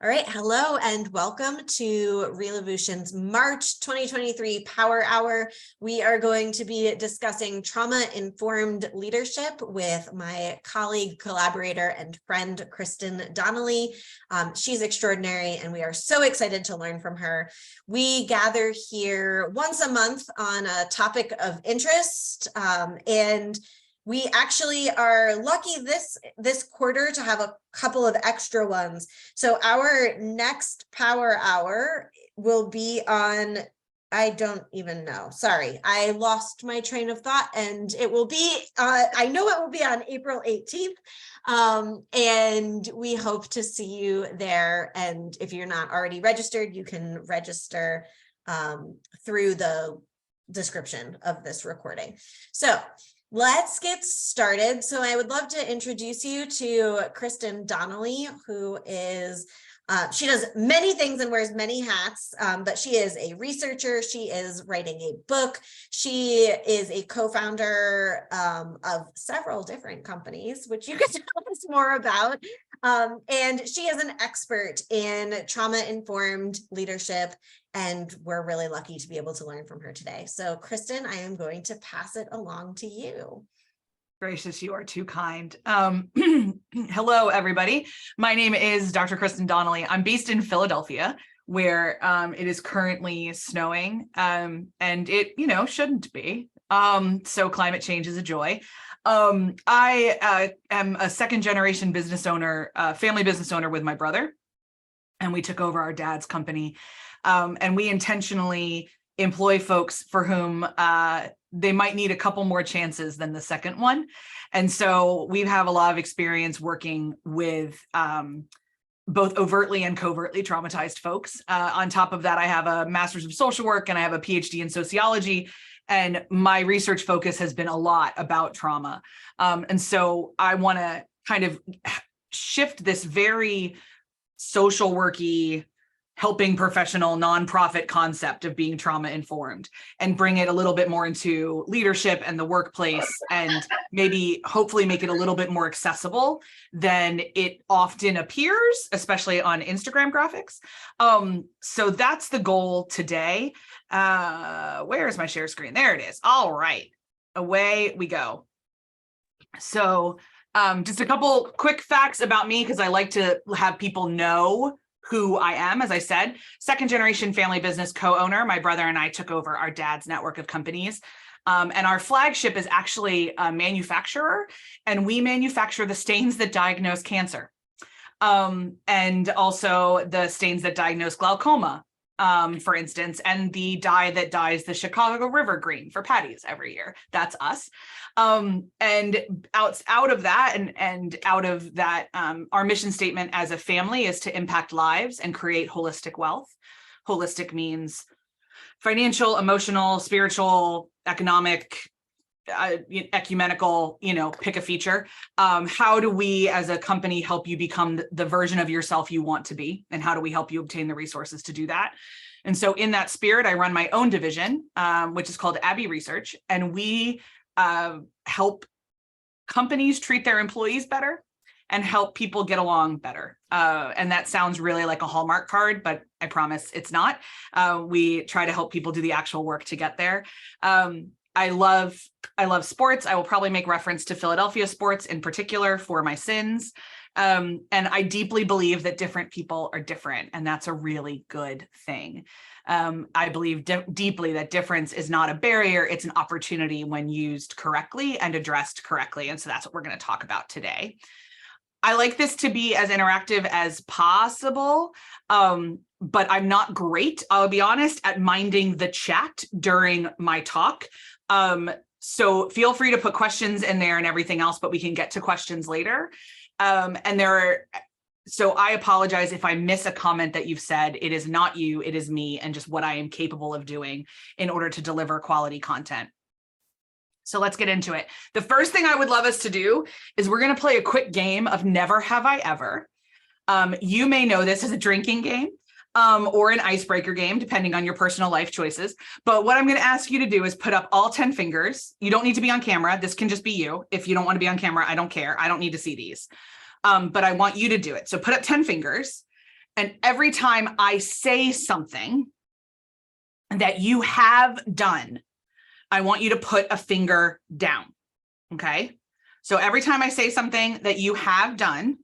All right, hello and welcome to Reloveution's March 2023 Power Hour. We are going to be discussing trauma-informed leadership with my colleague, collaborator, and friend, Kristen Donnelly. She's extraordinary, and we are so excited to learn from her. We gather here once a month on a topic of interest, and we actually are lucky this quarter to have a couple of extra ones. So our next Power Hour will be on, I don't even know. Sorry, I lost my train of thought, and it will be, I know it will be on April 18th. And we hope to see you there. And if you're not already registered, you can register through the description of this recording. So let's get started. So I would love to introduce you to Kristen Donnelly, who is, she does many things and wears many hats, but she is a researcher. She is writing a book. She is a co-founder of several different companies, which you can tell us more about. And she is an expert in trauma-informed leadership, and we're really lucky to be able to learn from her today. So Kristen, I am going to pass it along to you. Gracious, you are too kind. Hello, everybody. My name is Dr. Kristen Donnelly. I'm based in Philadelphia, where it is currently snowing, and it, shouldn't be. So climate change is a joy. I am a second-generation business owner, family business owner with my brother, and we took over our dad's company. And we intentionally employ folks for whom they might need a couple more chances than the second one. And so we have a lot of experience working with both overtly and covertly traumatized folks. On top of that, I have a master's of social work and I have a PhD in sociology. And my research focus has been a lot about trauma. And so I want to kind of shift this very social worky, helping professional nonprofit concept of being trauma informed and bring it a little bit more into leadership and the workplace, and maybe hopefully make it a little bit more accessible than it often appears, especially on Instagram graphics. So that's the goal today. Where is my share screen? There it is. All right, away we go. So just a couple quick facts about me, because I like to have people know who I am. As I said, second generation family business co-owner. My brother and I took over our dad's network of companies. And our flagship is actually a manufacturer, and we manufacture the stains that diagnose cancer. And also the stains that diagnose glaucoma, for instance, and the dye that dyes the Chicago River green for patties every year. That's us. And out of that, and out of that, our mission statement as a family is to impact lives and create holistic wealth. Holistic means financial, emotional, spiritual, economic, ecumenical, pick a feature. How do we as a company help you become the version of yourself you want to be? And how do we help you obtain the resources to do that? And so in that spirit, I run my own division, which is called Abbey Research. And we help companies treat their employees better and help people get along better. And that sounds really like a Hallmark card, but I promise it's not. We try to help people do the actual work to get there. I love sports. I will probably make reference to Philadelphia sports in particular for my sins. And I deeply believe that different people are different, and that's a really good thing. I believe deeply that difference is not a barrier, it's an opportunity when used correctly and addressed correctly. And so that's what we're going to talk about today. I like this to be as interactive as possible, but I'm not great, I'll be honest, at minding the chat during my talk. So feel free to put questions in there and everything else, but we can get to questions later. So I apologize if I miss a comment that you've said. It is not you, it is me, and just what I am capable of doing in order to deliver quality content. So let's get into it. The first thing I would love us to do is we're going to play a quick game of Never Have I Ever. You may know this as a drinking game or an icebreaker game, depending on your personal life choices. But what I'm going to ask you to do is put up all 10 fingers. You don't need to be on camera. This can just be you. If you don't want to be on camera, I don't care. I don't need to see these. But I want you to do it. So put up 10 fingers And every time I say something that you have done, I want you to put a finger down. Okay. So every time I say something that you have done,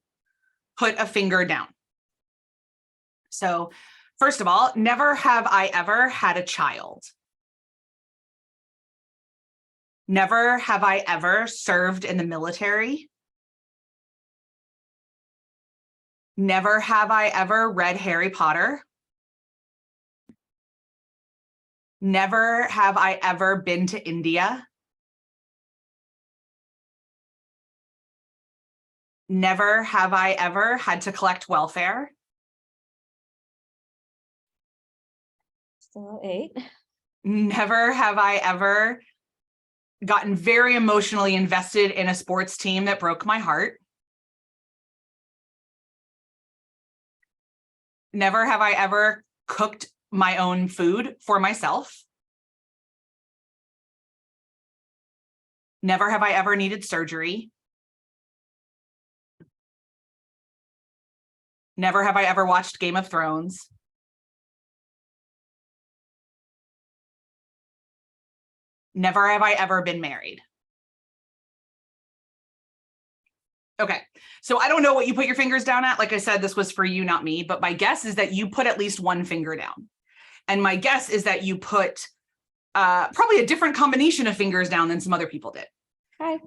put a finger down. So first of all, never have I ever had a child. Never have I ever served in the military. Never have I ever read Harry Potter. Never have I ever been to India. Never have I ever had to collect welfare. Still 8. Never have I ever gotten very emotionally invested in a sports team that broke my heart. Never have I ever cooked my own food for myself. Never have I ever needed surgery. Never have I ever watched Game of Thrones. Never have I ever been married. Okay, so I don't know what you put your fingers down at. Like I said, this was for you, not me, but my guess is that you put at least one finger down. And my guess is that you put probably a different combination of fingers down than some other people did. Okay.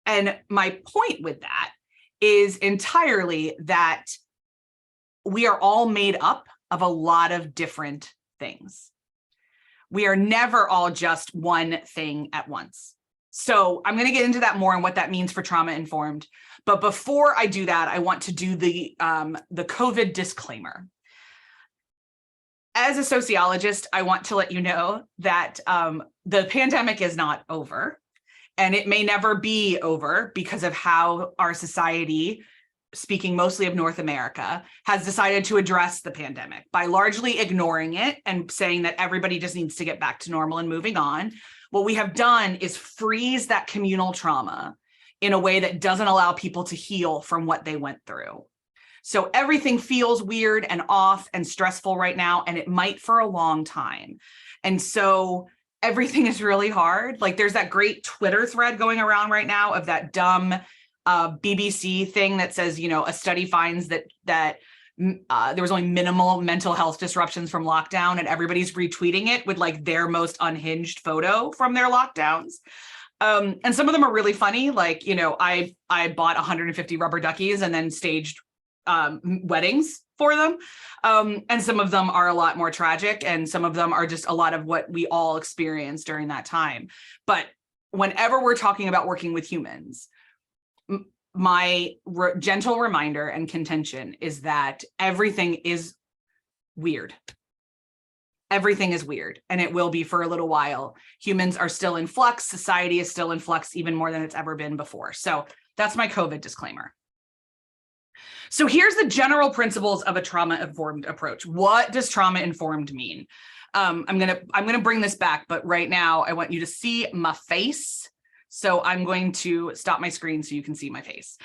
And my point with that is entirely that we are all made up of a lot of different things. We are never all just one thing at once. So I'm going to get into that more and what that means for trauma informed. But before I do that, I want to do the COVID disclaimer. As a sociologist, I want to let you know that the pandemic is not over, and it may never be over because of how our society, speaking mostly of North America, has decided to address the pandemic by largely ignoring it and saying that everybody just needs to get back to normal and moving on. What we have done is freeze that communal trauma in a way that doesn't allow people to heal from what they went through. So everything feels weird and off and stressful right now, and it might for a long time. And so everything is really hard. Like there's that great Twitter thread going around right now of that dumb BBC thing that says, you know, a study finds that there was only minimal mental health disruptions from lockdown, and everybody's retweeting it with like their most unhinged photo from their lockdowns. And some of them are really funny. Like, you know, I bought 150 rubber duckies and then staged weddings for them. And some of them are a lot more tragic, and some of them are just a lot of what we all experienced during that time. But whenever we're talking about working with humans, my gentle reminder and contention is that everything is weird. Everything is weird, and it will be for a little while. Humans are still in flux. Society is still in flux even more than it's ever been before. So that's my COVID disclaimer. So here's the general principles of a trauma-informed approach. What does trauma-informed mean? I'm gonna bring this back, but right now I want you to see my face. So I'm going to stop my screen so you can see my face.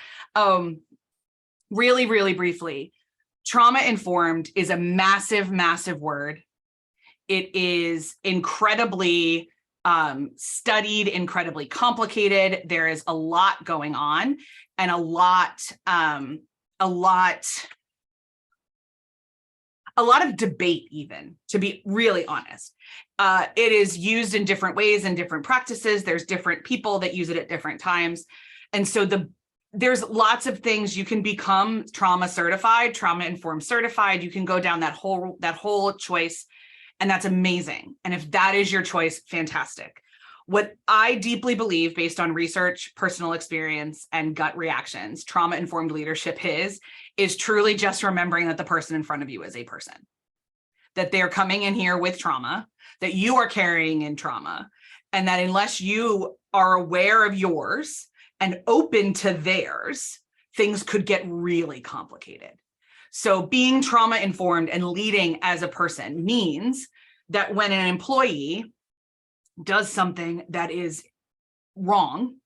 Really, really briefly, trauma-informed is a massive, massive word. It is incredibly studied, incredibly complicated. There is a lot going on, and a lot of debate, even, to be really honest. It is used in different ways and different practices. There's different people that use it at different times. And so there's lots of things. You can become trauma certified, trauma informed certified. You can go down that whole choice, and that's amazing. And if that is your choice, fantastic. What I deeply believe, based on research, personal experience, and gut reactions, trauma-informed leadership is truly just remembering that the person in front of you is a person, that they're coming in here with trauma, that you are carrying in trauma, and that unless you are aware of yours and open to theirs, things could get really complicated. So being trauma-informed and leading as a person means that when an employee does something that is wrong,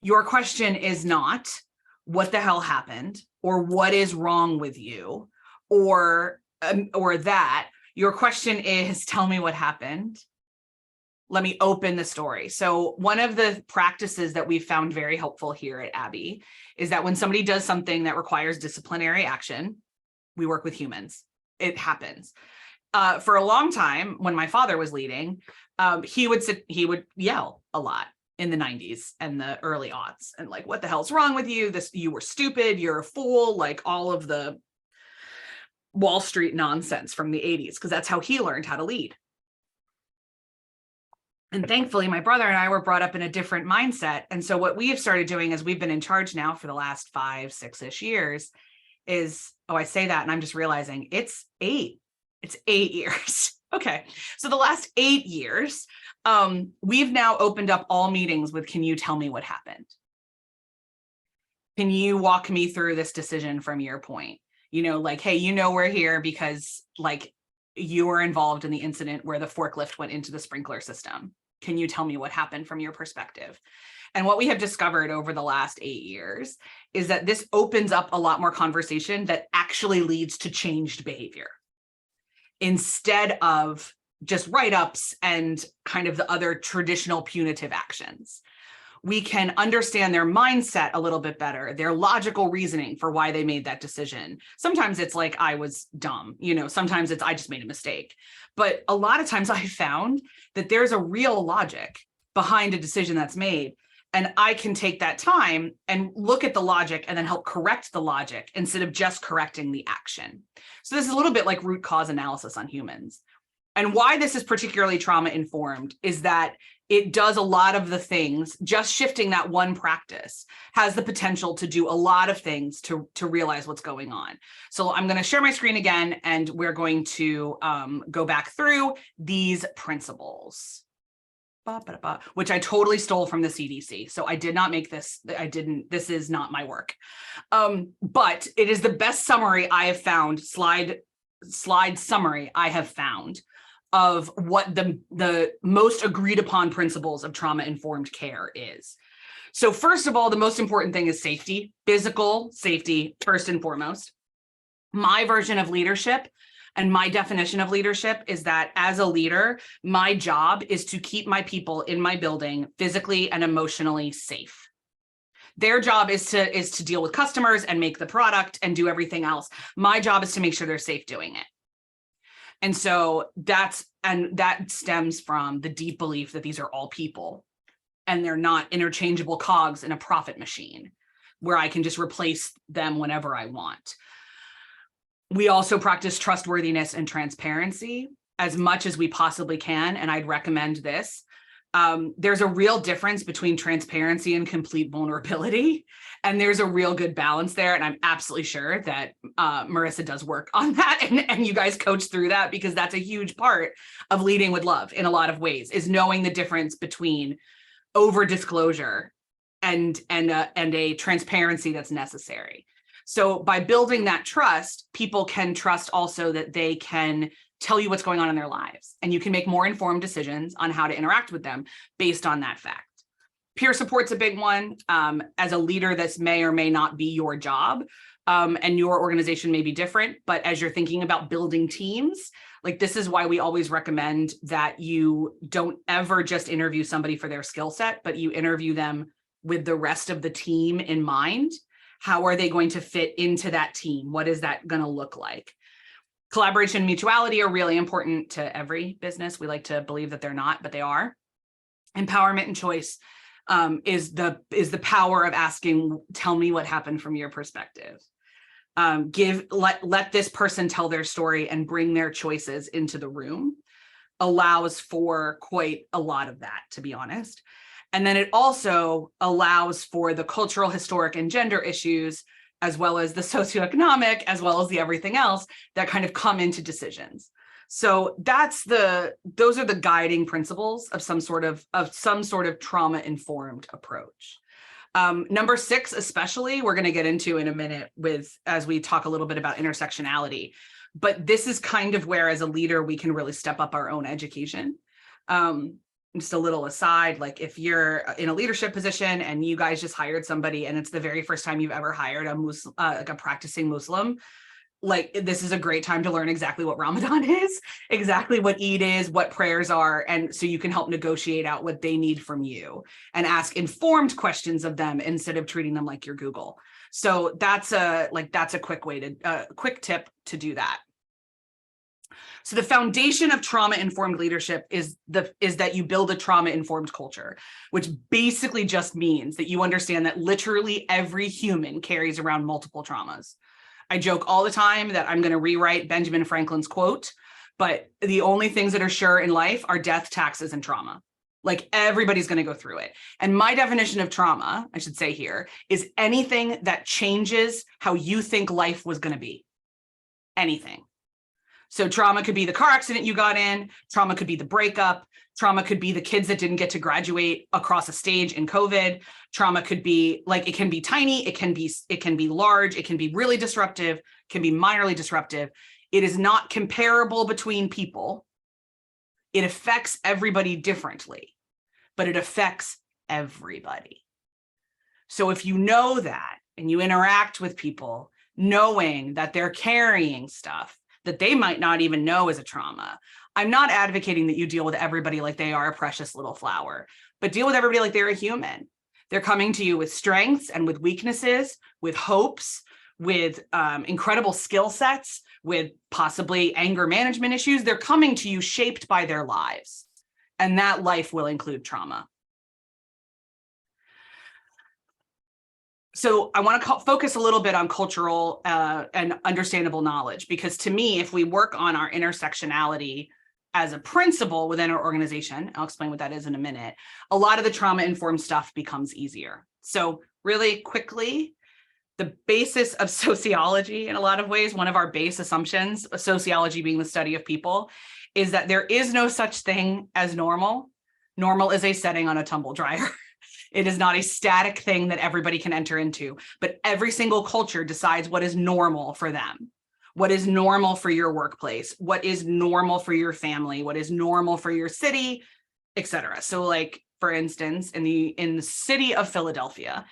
your question is not, what the hell happened, or what is wrong with you, or that. Your question is, tell me what happened. Let me open the story. So one of the practices that we've found very helpful here at Abbey is that when somebody does something that requires disciplinary action, we work with humans. It happens. For a long time, when my father was leading, he would yell a lot in the 90s and the early aughts, and like, what the hell's wrong with you? You were stupid, you're a fool, like all of the Wall Street nonsense from the 80s, because that's how he learned how to lead. And thankfully, my brother and I were brought up in a different mindset. And so what we have started doing, as we've been in charge now for the last 5, 6-ish years, is, I say that and I'm just realizing it's 8 years. Okay. So the last 8 years, we've now opened up all meetings with, can you tell me what happened? Can you walk me through this decision from your point? Like, hey, we're here because like you were involved in the incident where the forklift went into the sprinkler system. Can you tell me what happened from your perspective? And what we have discovered over the last 8 years is that this opens up a lot more conversation that actually leads to changed behavior, instead of just write-ups and kind of the other traditional punitive actions. We can understand their mindset a little bit better, their logical reasoning for why they made that decision. Sometimes it's like, I was dumb, sometimes it's, I just made a mistake. But a lot of times I found that there's a real logic behind a decision that's made. And I can take that time and look at the logic and then help correct the logic instead of just correcting the action. So this is a little bit like root cause analysis on humans. And why this is particularly trauma informed is that it does a lot of the things. Just shifting that one practice has the potential to do a lot of things to realize what's going on. So I'm going to share my screen again, and we're going to go back through these principles, which I totally stole from the CDC. So I did not make this. This is not my work. But it is the best summary I have found, slide summary I have found of what the most agreed upon principles of trauma-informed care is. So first of all, the most important thing is safety, physical safety, first and foremost. My version of leadership and my definition of leadership is that as a leader, my job is to keep my people in my building physically and emotionally safe. Their job is to deal with customers and make the product and do everything else. My job is to make sure they're safe doing it. And so that stems from the deep belief that these are all people and they're not interchangeable cogs in a profit machine where I can just replace them whenever I want. We also practice trustworthiness and transparency as much as we possibly can. And I'd recommend this. There's a real difference between transparency and complete vulnerability. And there's a real good balance there. And I'm absolutely sure that Marissa does work on that. And you guys coach through that, because that's a huge part of leading with love in a lot of ways, is knowing the difference between over disclosure and a transparency that's necessary. So by building that trust, people can trust also that they can tell you what's going on in their lives, and you can make more informed decisions on how to interact with them based on that fact. Peer support's a big one. As a leader, this may or may not be your job, and your organization may be different, but as you're thinking about building teams, like, this is why we always recommend that you don't ever just interview somebody for their skill set, but you interview them with the rest of the team in mind. How are they going to fit into that team? What is that going to look like? Collaboration and mutuality are really important to every business. We like to believe that they're not, but they are. Empowerment and choice is the power of asking, tell me what happened from your perspective. Let this person tell their story and bring their choices into the room allows for quite a lot of that, to be honest. And then it also allows for the cultural, historic, and gender issues, as well as the socioeconomic, as well as the everything else that kind of come into decisions. So those are the guiding principles of some sort of trauma-informed approach. Number 6, especially, we're going to get into in a minute as we talk a little bit about intersectionality. But this is kind of where, as a leader, we can really step up our own education. Just a little aside, like, if you're in a leadership position and you guys just hired somebody and it's the very first time you've ever hired a practicing Muslim, like, this is a great time to learn exactly what Ramadan is, exactly what Eid is, what prayers are. And so you can help negotiate out what they need from you and ask informed questions of them instead of treating them like your Google. So that's a quick tip to do that. So the foundation of trauma-informed leadership is that you build a trauma-informed culture, which basically just means that you understand that literally every human carries around multiple traumas. I joke all the time that I'm going to rewrite Benjamin Franklin's quote, but the only things that are sure in life are death, taxes, and trauma. Like, everybody's going to go through it. And my definition of trauma, I should say here, is anything that changes how you think life was going to be. Anything. So trauma could be the car accident you got in, trauma could be the breakup, trauma could be the kids that didn't get to graduate across a stage in COVID, trauma could be, like, it can be tiny, it can be large, it can be really disruptive, can be minorly disruptive. It is not comparable between people. It affects everybody differently, but it affects everybody. So if you know that and you interact with people knowing that they're carrying stuff that they might not even know is a trauma. I'm not advocating that you deal with everybody like they are a precious little flower, but deal with everybody like they're a human. They're coming to you with strengths and with weaknesses, with hopes, with incredible skill sets, with possibly anger management issues. They're coming to you shaped by their lives, and that life will include trauma. So I want to focus a little bit on cultural and understandable knowledge, because to me, if we work on our intersectionality as a principle within our organization, I'll explain what that is in a minute, a lot of the trauma-informed stuff becomes easier. So really quickly, the basis of sociology, in a lot of ways, one of our base assumptions, sociology being the study of people, is that there is no such thing as normal. Normal is a setting on a tumble dryer. It is not a static thing that everybody can enter into, but every single culture decides what is normal for them, what is normal for your workplace, what is normal for your family, what is normal for your city, etc. So, like, for instance, in the city of Philadelphia,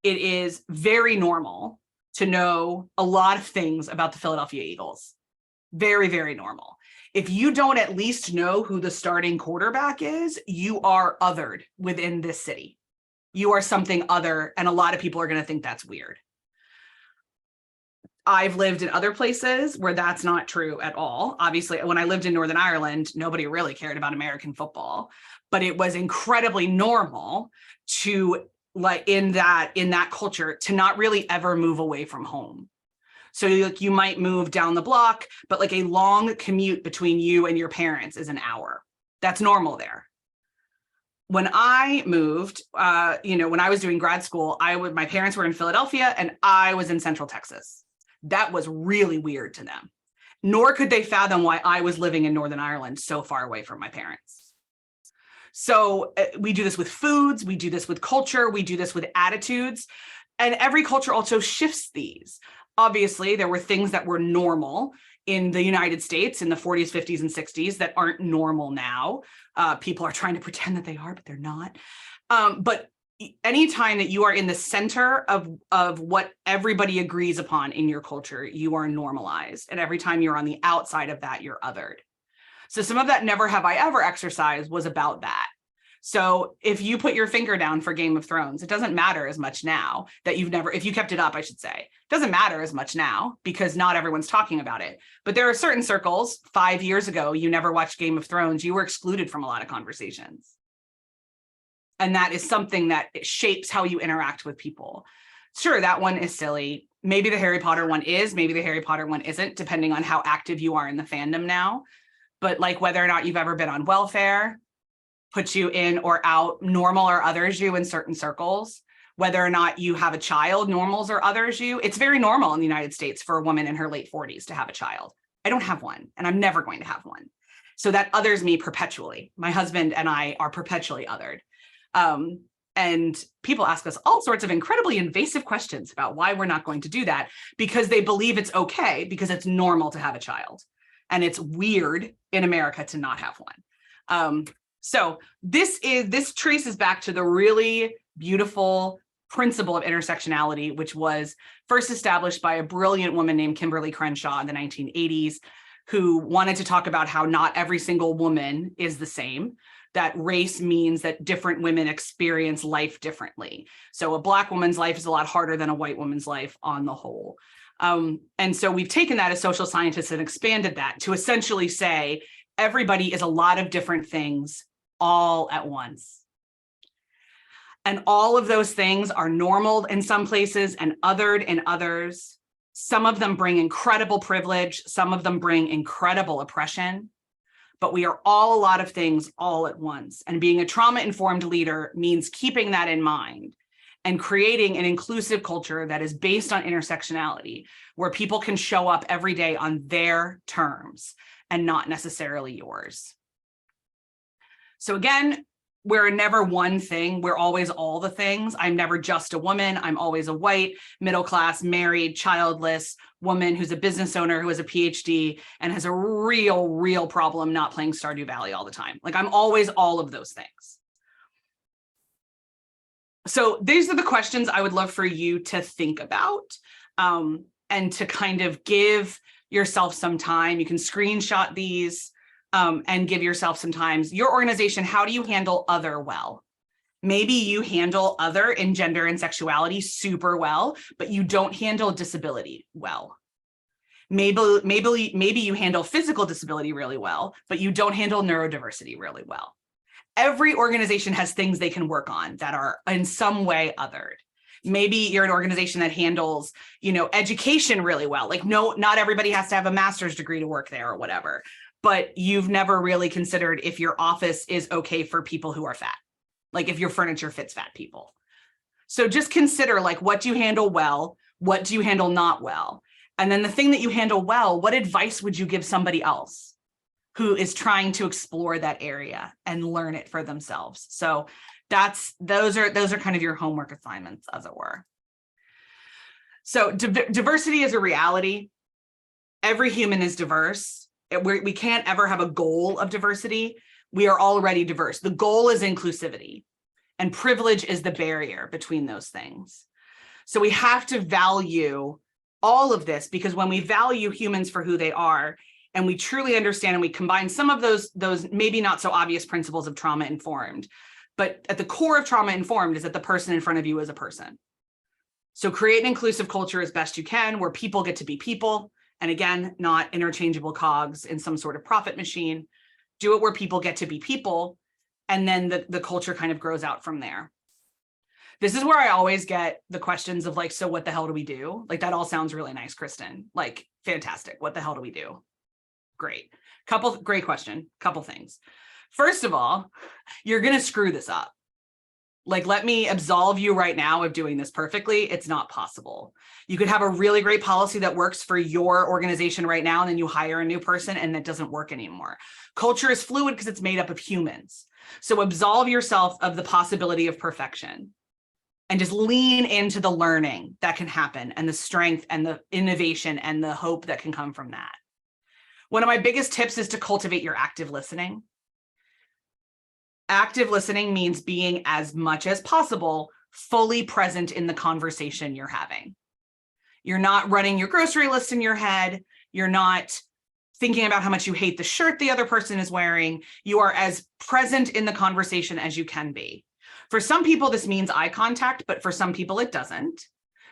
it is very normal to know a lot of things about the Philadelphia Eagles. Very, very normal. If you don't at least know who the starting quarterback is, you are othered within this city. You are something other, and a lot of people are going to think that's weird. I've lived in other places where that's not true at all. Obviously, when I lived in Northern Ireland, nobody really cared about American football, but it was incredibly normal to, like, in that culture, to not really ever move away from home. So you might move down the block, but like a long commute between you and your parents is an hour. That's normal there. When I moved, when I was doing grad school, my parents were in Philadelphia and I was in Central Texas. That was really weird to them. Nor could they fathom why I was living in Northern Ireland so far away from my parents. So we do this with foods, we do this with culture, we do this with attitudes, and every culture also shifts these. Obviously, there were things that were normal in the United States in the 40s, 50s, and 60s that aren't normal now. People are trying to pretend that they are, but they're not. But anytime that you are in the center of what everybody agrees upon in your culture, you are normalized. And every time you're on the outside of that, you're othered. So some of that never have I ever exercise was about that. So if you put your finger down for Game of Thrones, it doesn't matter as much now that if you kept it up, I should say, it doesn't matter as much now because not everyone's talking about it. But there are certain circles, 5 years ago, you never watched Game of Thrones, you were excluded from a lot of conversations. And that is something that shapes how you interact with people. Sure, that one is silly. Maybe the Harry Potter one is, maybe the Harry Potter one isn't, depending on how active you are in the fandom now. But like whether or not you've ever been on welfare, put you in or out, normal or others you in certain circles, whether or not you have a child, normals or others you. It's very normal in the United States for a woman in her late 40s to have a child. I don't have one, and I'm never going to have one. So that others me perpetually. My husband and I are perpetually othered. And people ask us all sorts of incredibly invasive questions about why we're not going to do that, because they believe it's okay, because it's normal to have a child. And it's weird in America to not have one. So this traces back to the really beautiful principle of intersectionality, which was first established by a brilliant woman named Kimberly Crenshaw in the 1980s, who wanted to talk about how not every single woman is the same, that race means that different women experience life differently. So a Black woman's life is a lot harder than a white woman's life on the whole. And so we've taken that as social scientists and expanded that to essentially say everybody is a lot of different things all at once. And all of those things are normal in some places and othered in others. Some of them bring incredible privilege. Some of them bring incredible oppression. But we are all a lot of things all at once. And being a trauma-informed leader means keeping that in mind and creating an inclusive culture that is based on intersectionality, where people can show up every day on their terms and not necessarily yours. So again, we're never one thing. We're always all the things. I'm never just a woman. I'm always a white, middle class, married, childless woman who's a business owner who has a PhD and has a real problem not playing Stardew Valley all the time. Like, I'm always all of those things. So these are the questions I would love for you to think about, and to kind of give yourself some time. You can screenshot these. And give yourself some time. Your organization, how do you handle other well? Maybe you handle other in gender and sexuality super well, but you don't handle disability well. Maybe you handle physical disability really well, but you don't handle neurodiversity really well. Every organization has things they can work on that are in some way othered. Maybe you're an organization that handles, education really well. Like, no, not everybody has to have a master's degree to work there or whatever. But you've never really considered if your office is okay for people who are fat, like if your furniture fits fat people. So just consider, like, what do you handle well? What do you handle not well? And then the thing that you handle well, what advice would you give somebody else who is trying to explore that area and learn it for themselves? So those are kind of your homework assignments, as it were. So diversity is a reality. Every human is diverse. We can't ever have a goal of diversity. We are already diverse. The goal is inclusivity, and privilege is the barrier between those things. So we have to value all of this, because when we value humans for who they are, and we truly understand and we combine some of those maybe not so obvious principles of trauma-informed, but at the core of trauma-informed is that the person in front of you is a person. So create an inclusive culture as best you can, where people get to be people. And again, not interchangeable cogs in some sort of profit machine. Do it where people get to be people, and then the culture kind of grows out from there. This is where I always get the questions of, like, so what the hell do we do? Like, that all sounds really nice, Kristen. Like, fantastic. What the hell do we do? Great. Great question. Couple things. First of all, you're going to screw this up. Like, let me absolve you right now of doing this perfectly. It's not possible. You could have a really great policy that works for your organization right now, and then you hire a new person and that doesn't work anymore. Culture is fluid because it's made up of humans. So absolve yourself of the possibility of perfection and just lean into the learning that can happen, and the strength and the innovation and the hope that can come from that. One of my biggest tips is to cultivate your active listening. Active listening means being, as much as possible, fully present in the conversation you're having. You're not running your grocery list in your head. You're not thinking about how much you hate the shirt the other person is wearing. You are as present in the conversation as you can be. For some people, this means eye contact, but for some people, it doesn't.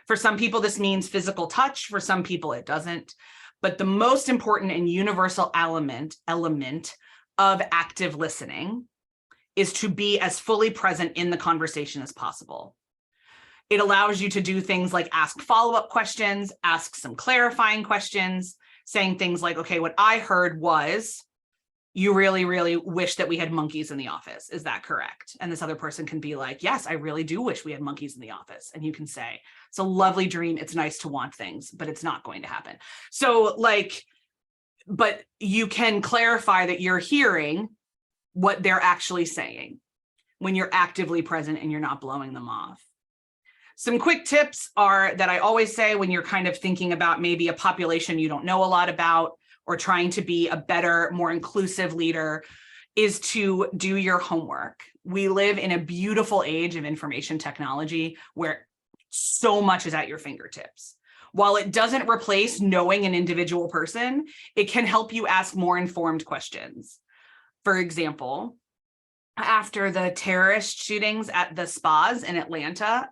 For some people, this means physical touch. For some people, it doesn't. But the most important and universal element of active listening is to be as fully present in the conversation as possible. It allows you to do things like ask follow-up questions, ask some clarifying questions, saying things like, okay, what I heard was, you really, really wish that we had monkeys in the office. Is that correct? And this other person can be like, yes, I really do wish we had monkeys in the office. And you can say, it's a lovely dream. It's nice to want things, but it's not going to happen. So but you can clarify that you're hearing what they're actually saying when you're actively present and you're not blowing them off. Some quick tips are that I always say when you're kind of thinking about maybe a population you don't know a lot about, or trying to be a better, more inclusive leader, is to do your homework. We live in a beautiful age of information technology where so much is at your fingertips. While it doesn't replace knowing an individual person, it can help you ask more informed questions. For example, after the terrorist shootings at the spas in Atlanta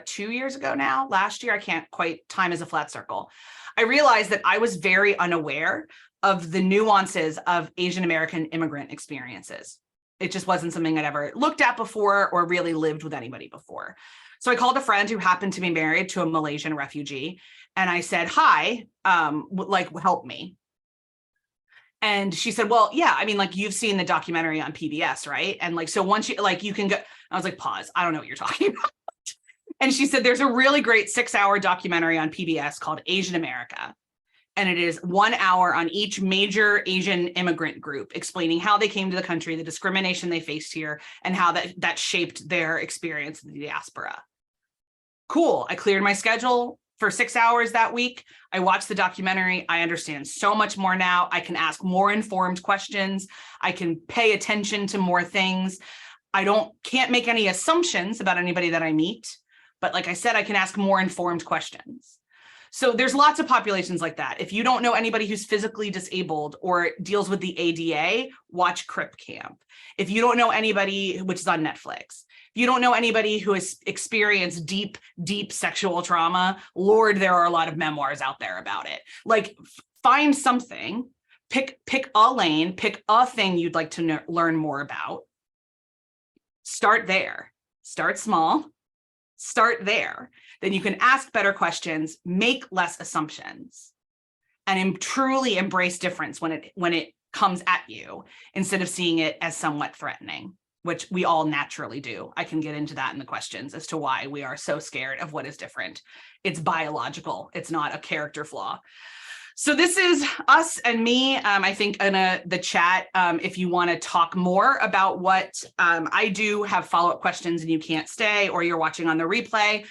2 years ago now, last year, I can't quite, time is a flat circle. I realized that I was very unaware of the nuances of Asian American immigrant experiences. It just wasn't something I'd ever looked at before or really lived with anybody before. So I called a friend who happened to be married to a Malaysian refugee. And I said, hi, help me. And she said, well, yeah, I mean, like, you've seen the documentary on PBS, right? And like, so once you, like, you can go, I was like, pause, I don't know what you're talking about. And she said, there's a really great 6-hour documentary on PBS called Asian America. And it is 1 hour on each major Asian immigrant group, explaining how they came to the country, the discrimination they faced here, and how that shaped their experience in the diaspora. Cool, I cleared my schedule for 6 hours that week. I watched the documentary. I understand so much more now. I can ask more informed questions. I can pay attention to more things. Can't make any assumptions about anybody that I meet, but like I said, I can ask more informed questions. So there's lots of populations like that. If you don't know anybody who's physically disabled or deals with the ADA, watch Crip Camp. If you don't know anybody, which is on Netflix, if you don't know anybody who has experienced deep, deep sexual trauma, Lord, there are a lot of memoirs out there about it. Like, find something, pick a lane, pick a thing you'd like to learn more about. Start there. Start small. Start there. Then you can ask better questions, make less assumptions, and truly embrace difference when it comes at you, instead of seeing it as somewhat threatening, which we all naturally do. I can get into that in the questions as to why we are so scared of what is different. It's biological. It's not a character flaw. So this is us and me. I think in the chat, if you want to talk more about what I do, have follow-up questions and you can't stay, or you're watching on the replay,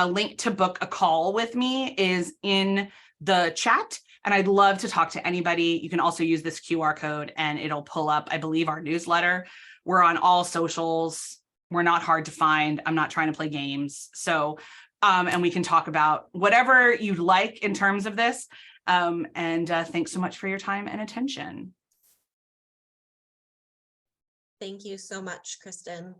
link to book a call with me is in the chat. And I'd love to talk to anybody. You can also use this QR code and it'll pull up, I believe, our newsletter. We're on all socials. We're not hard to find. I'm not trying to play games. So, and we can talk about whatever you'd like in terms of this. Thanks so much for your time and attention. Thank you so much, Kristen.